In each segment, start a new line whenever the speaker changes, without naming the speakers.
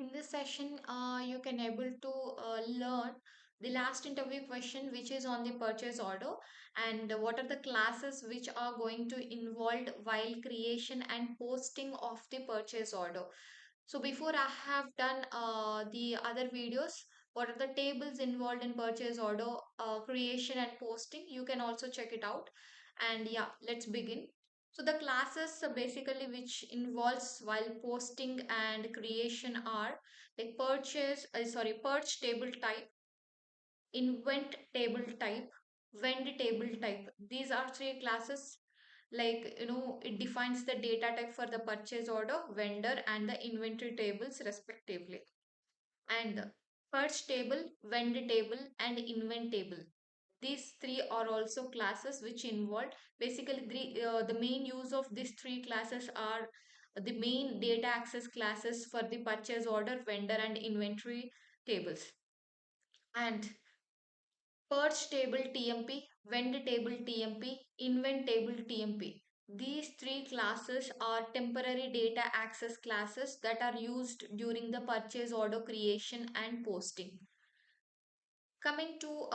In this session, you can able to learn the last interview question, which is on the purchase order, and what are the classes which are going to involved while creation and posting of the purchase order. So before I have done the other videos, what are the tables involved in purchase order creation and posting? You can also check it out. And yeah, let's begin. So the classes basically which involves while posting and creation are like purge table type, invent table type, vend table type. These are three classes. It defines the data type for the purchase order, vendor, and the inventory tables respectively. And purge table, vend table, and invent table. These three are also classes which involve basically the main use of these three classes are the main data access classes for the purchase order, vendor, and inventory tables. And purge table TMP, vend table TMP, invent table TMP. These three classes are temporary data access classes that are used during the purchase order creation and posting. Coming to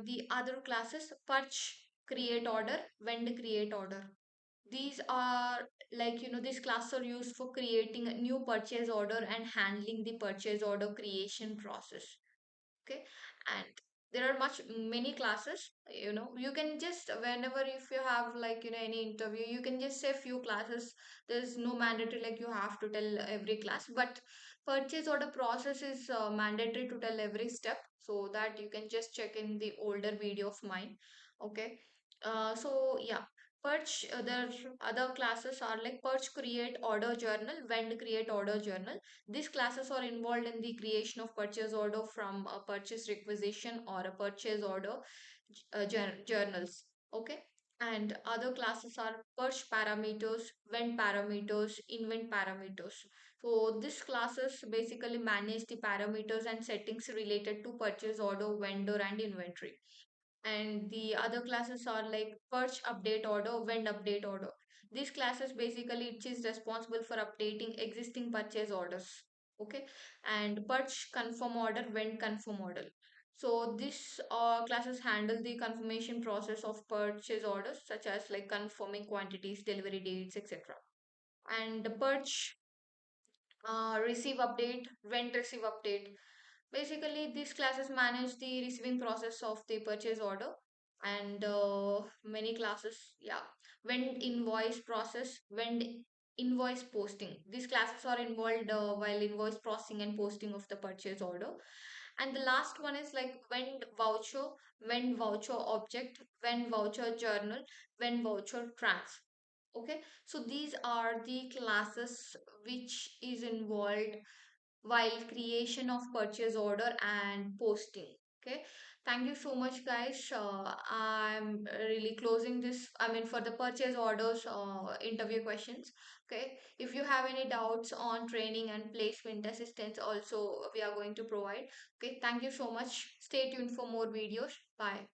the other classes, purge create order, vend create order. These are these classes are used for creating a new purchase order and handling the purchase order creation process. Okay. And there are many classes. You can just whenever if you have any interview, you can just say few classes. There's no mandatory like you have to tell every class, but purchase order process is mandatory to tell every step, so that you can just check in the older video of mine. Okay. So yeah, purge other other classes are like purge create order journal, vend create order journal. These classes are involved in the creation of purchase order from a purchase requisition or a purchase order journals. Okay. And other classes are purge parameters, vend parameters, invent parameters. So these classes basically manage the parameters and settings related to purchase order, vendor, and inventory. And the other classes are like purge update order, vend update order. These classes basically it is responsible for updating existing purchase orders. Okay. And purge confirm order, vend confirm order. So these classes handle the confirmation process of purchase orders, such as like confirming quantities, delivery dates, etc. And the purge receive update, vend receive update. Basically, these classes manage the receiving process of the purchase order. And many classes, yeah, when invoice process, when invoice posting. These classes are involved while invoice processing and posting of the purchase order. And the last one is like when voucher object, when voucher journal, when voucher trans. Okay, so these are the classes which is involved while creation of purchase order and posting. Okay, thank you so much guys. I'm really closing this, I mean, for the purchase orders interview questions. Okay, if you have any doubts on training and placement assistance also we are going to provide. Okay, thank you so much. Stay tuned for more videos. Bye.